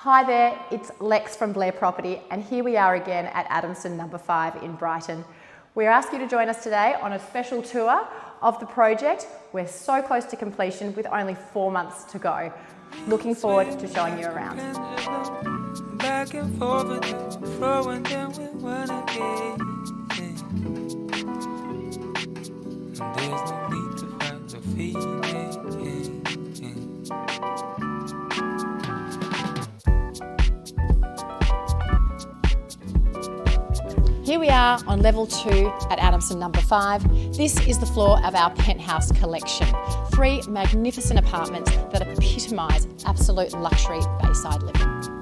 Hi there, it's Lex from Blair Property, and here we are again at Adamson No.5 in Brighton. We're asking you to join us today on a special tour of the project. We're so close to completion with only 4 months to go. Looking forward to showing you around. Back and forth, throwing down with one again. There's no need to fight the feeling. Here we are on level 2 at Adamson No.5. This is the floor of our Penthouse Collection. 3 magnificent apartments that epitomise absolute luxury bayside living.